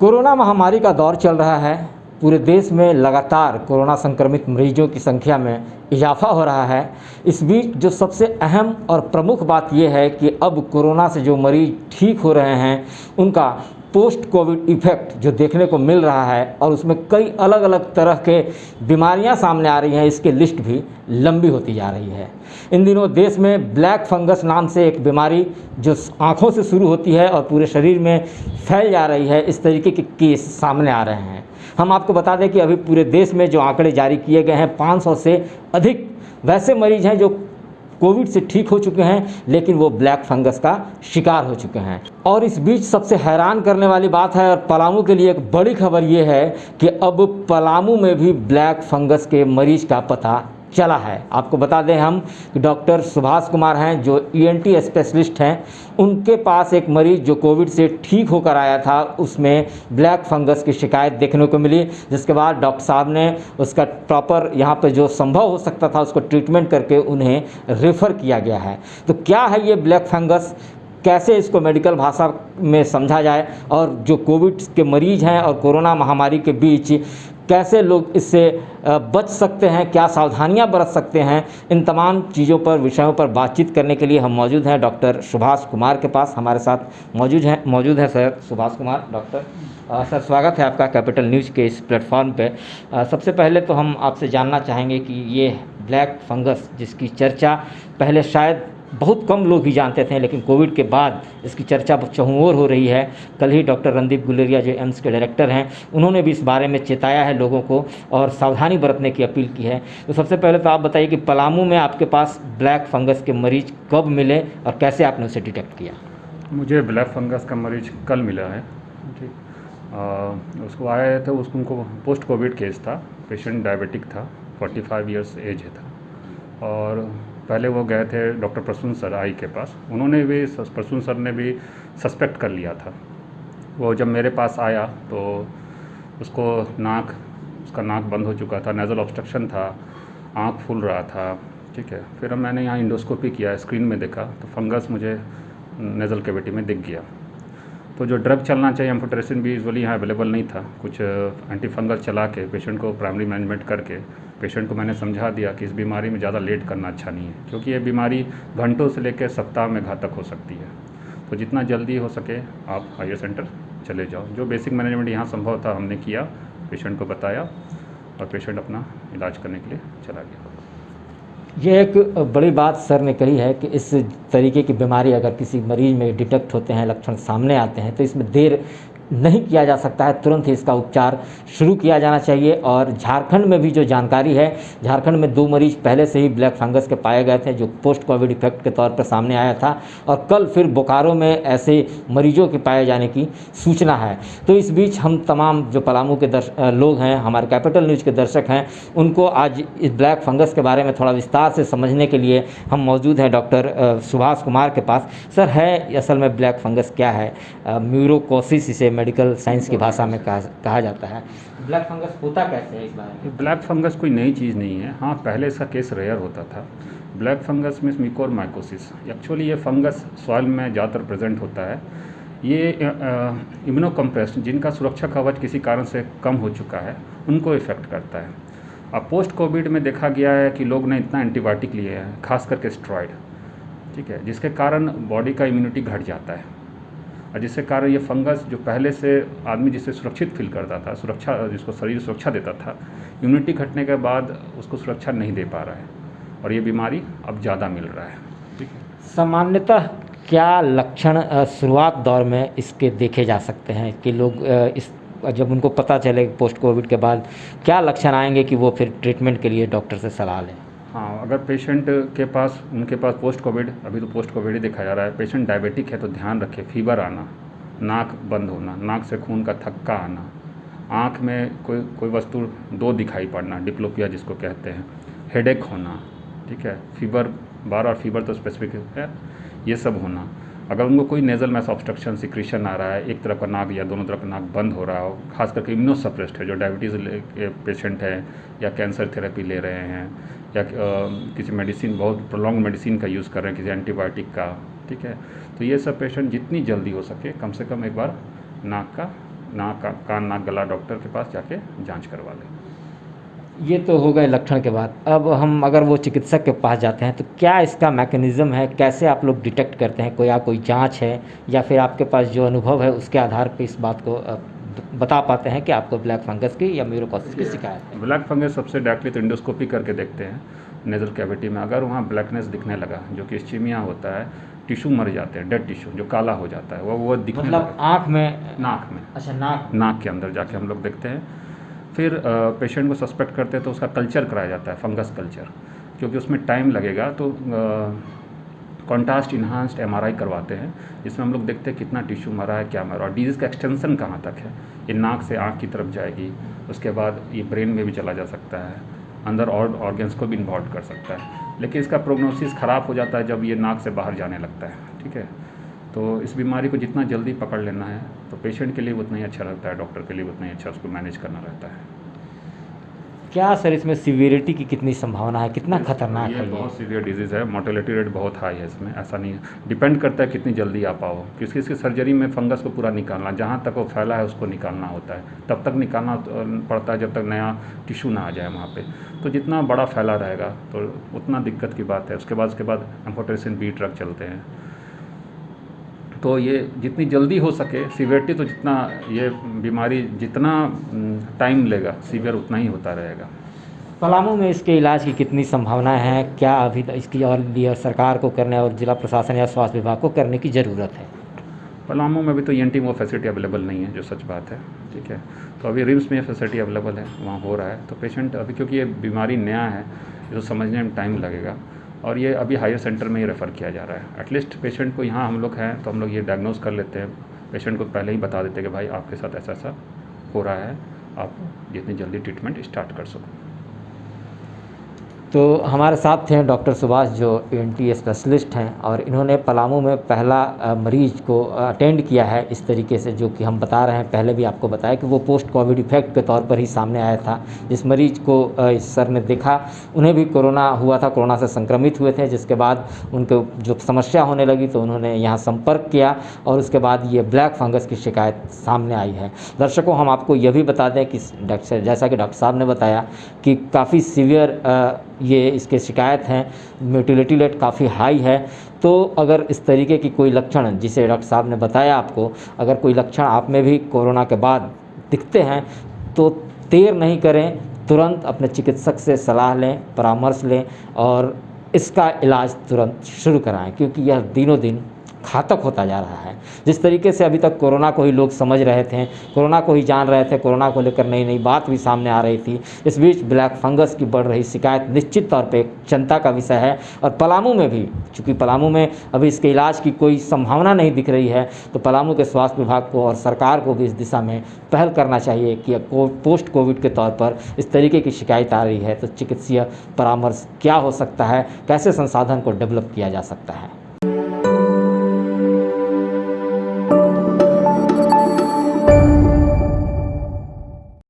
Corona महामारी का दौर चल रहा है। पूरे देश में लगातार कोरोना संक्रमित मरीजों की संख्या में इजाफा हो रहा है। इस बीच जो सबसे अहम और प्रमुख बात यह है कि अब कोरोना से जो मरीज ठीक हो रहे हैं उनका पोस्ट कोविड इफ़ेक्ट जो देखने को मिल रहा है और उसमें कई अलग अलग तरह के बीमारियां सामने आ रही हैं, इसकी लिस्ट भी लंबी होती जा रही है। इन दिनों देश में ब्लैक फंगस नाम से एक बीमारी जो आँखों से शुरू होती है और पूरे शरीर में फैल जा रही है, इस तरीके के केस सामने आ रहे हैं। हम आपको बता दें कि अभी पूरे देश में जो आंकड़े जारी किए गए हैं, 500 से अधिक वैसे मरीज हैं जो कोविड से ठीक हो चुके हैं, लेकिन वो ब्लैक फंगस का शिकार हो चुके हैं। और इस बीच सबसे हैरान करने वाली बात है, और पलामू के लिए एक बड़ी खबर ये है कि अब पलामू में भी ब्लैक फंगस के मरीज का पता चला है। आपको बता दें हम कि डॉक्टर सुभाष कुमार हैं जो ईएनटी स्पेशलिस्ट हैं, उनके पास एक मरीज जो कोविड से ठीक होकर आया था, उसमें ब्लैक फंगस की शिकायत देखने को मिली, जिसके बाद डॉक्टर साहब ने उसका प्रॉपर यहाँ पे जो संभव हो सकता था उसको ट्रीटमेंट करके उन्हें रेफ़र किया गया है। तो क्या है ये ब्लैक फंगस, कैसे इसको मेडिकल भाषा में समझा जाए, और जो कोविड के मरीज हैं और कोरोना महामारी के बीच कैसे लोग इससे बच सकते हैं, क्या सावधानियां बरत सकते हैं, इन तमाम चीज़ों पर विषयों पर बातचीत करने के लिए हम मौजूद हैं डॉक्टर सुभाष कुमार के पास। हमारे साथ मौजूद हैं sir Subhash Kumar. Doctor sir, स्वागत है आपका कैपिटल न्यूज़ के इस प्लेटफॉर्म पे। सबसे पहले तो हम आपसे जानना चाहेंगे कि ये ब्लैक फंगस जिसकी चर्चा पहले शायद बहुत कम लोग ही जानते थे, लेकिन कोविड के बाद इसकी चर्चा चहुओर हो रही है। कल ही डॉक्टर रणदीप गुलेरिया जो एम्स के डायरेक्टर हैं, उन्होंने भी इस बारे में चेताया है लोगों को और सावधानी बरतने की अपील की है। तो सबसे पहले तो आप बताइए कि पलामू में आपके पास ब्लैक फंगस के मरीज कब मिले और कैसे आपने उसे डिटेक्ट किया? मुझे ब्लैक फंगस का मरीज कल मिला है। ठीक, उसको आया था, उनको पोस्ट कोविड केस था। पेशेंट डायबिटिक था, 45 ईयर्स एज था, और पहले वो गए थे डॉक्टर प्रसून सर आई के पास। उन्होंने भी, प्रसून सर ने भी सस्पेक्ट कर लिया था। वो जब मेरे पास आया तो उसका नाक बंद हो चुका था, नेज़ल ऑब्स्ट्रक्शन था, आँख फूल रहा था। ठीक है, फिर मैंने यहाँ इंडोस्कोपी किया, स्क्रीन में देखा तो फंगस मुझे नेज़ल कैविटी में दिख गया। तो जो ड्रग चलना चाहिए, एम्फोटेरेसिन भी यूजुअली यहाँ अवेलेबल नहीं था। कुछ एंटी फंगल चला के पेशेंट को प्राइमरी मैनेजमेंट करके पेशेंट को मैंने समझा दिया कि इस बीमारी में ज़्यादा लेट करना अच्छा नहीं है, क्योंकि ये बीमारी घंटों से लेकर सप्ताह में घातक हो सकती है। तो जितना जल्दी हो सके आप हायर सेंटर चले जाओ। जो बेसिक मैनेजमेंट यहाँ संभव था हमने किया, पेशेंट को बताया और पेशेंट अपना इलाज करने के लिए चला गया। ये एक बड़ी बात सर ने कही है कि इस तरीके की बीमारी अगर किसी मरीज में डिटेक्ट होते हैं, लक्षण सामने आते हैं, तो इसमें देर नहीं किया जा सकता है, तुरंत ही इसका उपचार शुरू किया जाना चाहिए। और झारखंड में भी जो जानकारी है, झारखंड में 2 मरीज पहले से ही ब्लैक फंगस के पाए गए थे जो पोस्ट कोविड इफेक्ट के तौर पर सामने आया था, और कल फिर बोकारो में ऐसे मरीजों के पाए जाने की सूचना है। तो इस बीच हम तमाम जो पलामू के लोग हैं, हमारे कैपिटल न्यूज़ के दर्शक हैं, उनको आज इस ब्लैक फंगस के बारे में थोड़ा विस्तार से समझने के लिए हम मौजूद हैं डॉक्टर सुभाष कुमार के पास। सर, है असल में ब्लैक फंगस क्या है? म्यूकोसिस इसे मेडिकल साइंस की भाषा में कहा जाता है। ब्लैक फंगस होता कैसे है, इस बारे में? ब्लैक फंगस कोई नई चीज़ नहीं है। हाँ, पहले इसका केस रेयर होता था। Black fungus means mucormycosis. Actually ये फंगस सॉइल में ज़्यादातर प्रेजेंट होता है। ये इम्यूनोकम्प्रेस्ड, जिनका सुरक्षा कवच किसी कारण से कम हो चुका है, उनको इफेक्ट करता है। अब पोस्ट कोविड में देखा गया है कि लोग ने इतना एंटीबायोटिक लिए हैं, खास करके स्टेरॉइड, ठीक है, जिसके कारण बॉडी का इम्यूनिटी घट जाता है, और जिसके कारण ये फंगस जो पहले से आदमी जिससे सुरक्षित फील करता था, जिसको शरीर सुरक्षा देता था, इम्यूनिटी घटने के बाद उसको सुरक्षा नहीं दे पा रहा है, और ये बीमारी अब ज़्यादा मिल रहा है। ठीक है, सामान्यतः क्या लक्षण शुरुआत दौर में इसके देखे जा सकते हैं कि लोग जब उनको पता चले पोस्ट कोविड के बाद क्या लक्षण आएंगे कि वो फिर ट्रीटमेंट के लिए डॉक्टर से सलाह लें? हाँ, अगर पेशेंट के पास, उनके पास पोस्ट कोविड, अभी तो पोस्ट कोविड ही देखा जा रहा है, पेशेंट डायबिटिक है तो ध्यान रखें। फीवर आना, नाक बंद होना, नाक से खून का थक्का आना, आँख में कोई वस्तु 2 दिखाई पड़ना, डिप्लोपिया जिसको कहते हैं, हेडेक होना, ठीक है, फीवर, बार फीवर तो स्पेसिफिक है, ये सब होना। अगर उनको कोई नेज़ल मैस ऑब्स्ट्रक्शन, सिक्रीशन आ रहा है, एक तरफ का नाक या दोनों तरफ का नाक बंद हो रहा हो, खास करके इम्यूनोसप्रेस्ड है, जो डायबिटीज़ के पेशेंट हैं या कैंसर थेरेपी ले रहे हैं या किसी मेडिसिन, बहुत प्रोलॉन्ग मेडिसिन का यूज़ कर रहे हैं, किसी एंटीबायोटिक का, ठीक है। तो ये सब पेशेंट जितनी जल्दी हो सके कम से कम एक बार कान नाक गला डॉक्टर के पास जाके जांच करवा लें। ये तो हो गए लक्षण के बाद। अब हम अगर वो चिकित्सक के पास जाते हैं तो क्या इसका मैकेनिज़्म है, कैसे आप लोग डिटेक्ट करते हैं? कोई जांच है या फिर आपके पास जो अनुभव है उसके आधार पे इस बात को बता पाते हैं कि आपको ब्लैक फंगस की या म्यूकोरमाइकोसिस की शिकायत है? ब्लैक फंगस सबसे डायरेक्टली तो इंडोस्कोपी करके देखते हैं नेज़ल कैविटी में। अगर वहाँ ब्लैकनेस दिखने लगा, जो कि इस्चीमिया होता है, टिश्यू मर जाते हैं, डेड टिश्यू जो काला हो जाता है, वो दिखने मतलब लगा। आँख में? नाक में। अच्छा, नाक के अंदर जाके हम लोग देखते हैं। फिर पेशेंट को सस्पेक्ट करते हैं तो उसका कल्चर कराया जाता है, फंगस कल्चर, क्योंकि उसमें टाइम लगेगा। तो कॉन्ट्रास्ट इन्हांस्ड एमआरआई करवाते हैं, जिसमें हम लोग देखते हैं कितना टिश्यू मरा है, क्या मरा, और डिजीज़ का एक्सटेंशन कहाँ तक है। ये नाक से आँख की तरफ जाएगी, उसके बाद ये ब्रेन में भी चला जा सकता है, अंदर और ऑर्गन्स को भी इन्वॉल्व कर सकता है। लेकिन इसका प्रोग्नोसिस ख़राब हो जाता है जब ये नाक से बाहर जाने लगता है, ठीक है। तो इस बीमारी को जितना जल्दी पकड़ लेना है तो पेशेंट के लिए उतना ही अच्छा लगता है, डॉक्टर के लिए उतना ही अच्छा उसको मैनेज करना रहता है। क्या सर इसमें सीवियरिटी की कितनी संभावना है, कितना खतरनाक है ये? बहुत सीवियर डिजीज़ है, मोर्टेलिटी रेट बहुत हाई है इसमें, ऐसा नहीं है। डिपेंड करता है कितनी जल्दी आप आओ। किसी किसी सर्जरी में फंगस को पूरा निकालना, जहाँ तक वो फैला है उसको निकालना होता है, तब तक निकालना पड़ता है जब तक नया टिश्यू ना आ जाए वहाँ पे। तो जितना बड़ा फैला रहेगा तो उतना दिक्कत की बात है। उसके बाद एम्फोटेरिसिन बी ड्रग चलते हैं। तो ये जितनी जल्दी हो सके सीवियरिटी, तो जितना ये बीमारी जितना टाइम लेगा सीवियर उतना ही होता रहेगा। पलामू में इसके इलाज की कितनी संभावनाएं हैं? क्या अभी इसकी और लिए सरकार को करने और जिला प्रशासन या स्वास्थ्य विभाग को करने की ज़रूरत है? पलामू में अभी तो ENT वो फैसिलिटी अवेलेबल नहीं है, जो सच बात है, ठीक है। तो अभी रिम्स में फैसिलिटी अवेलेबल है, वहाँ हो रहा है। तो पेशेंट अभी, क्योंकि ये बीमारी नया है, इसको समझने में टाइम लगेगा, और ये अभी हायर सेंटर में ही रेफ़र किया जा रहा है। एटलीस्ट पेशेंट को यहाँ हम लोग हैं तो हम लोग ये डायग्नोज कर लेते हैं, पेशेंट को पहले ही बता देते हैं कि भाई आपके साथ ऐसा ऐसा हो रहा है, आप जितनी जल्दी ट्रीटमेंट स्टार्ट कर सको। तो हमारे साथ थे डॉक्टर सुभाष जो ENT स्पेशलिस्ट हैं, और इन्होंने पलामू में पहला मरीज को अटेंड किया है इस तरीके से, जो कि हम बता रहे हैं। पहले भी आपको बताया कि वो पोस्ट कोविड इफेक्ट के तौर पर ही सामने आया था। जिस मरीज को इस सर ने देखा उन्हें भी कोरोना हुआ था, कोरोना से संक्रमित हुए थे, जिसके बाद उनको जो समस्या होने लगी तो उन्होंने यहाँ संपर्क किया, और उसके बाद ये ब्लैक फंगस की शिकायत सामने आई है। दर्शकों, हम आपको यह भी बता दें कि जैसा कि डॉक्टर साहब ने बताया कि काफ़ी सीवियर ये इसके शिकायत हैं, मोर्टेलिटी रेट काफ़ी हाई है। तो अगर इस तरीके की कोई लक्षण, जिसे डॉक्टर साहब ने बताया आपको, अगर कोई लक्षण आप में भी कोरोना के बाद दिखते हैं तो देर नहीं करें, तुरंत अपने चिकित्सक से सलाह लें, परामर्श लें, और इसका इलाज तुरंत शुरू कराएं, क्योंकि यह दिनों दिन घातक होता जा रहा है। जिस तरीके से अभी तक कोरोना को ही लोग समझ रहे थे, कोरोना को ही जान रहे थे, कोरोना को लेकर नई नई बात भी सामने आ रही थी, इस बीच ब्लैक फंगस की बढ़ रही शिकायत निश्चित तौर पे चिंता का विषय है। और पलामू में भी, चूँकि पलामू में अभी इसके इलाज की कोई संभावना नहीं दिख रही है, तो पलामू के स्वास्थ्य विभाग को और सरकार को भी इस दिशा में पहल करना चाहिए कि पोस्ट कोविड के तौर पर इस तरीके की शिकायत आ रही है तो चिकित्सीय परामर्श क्या हो सकता है, कैसे संसाधन को डेवलप किया जा सकता है।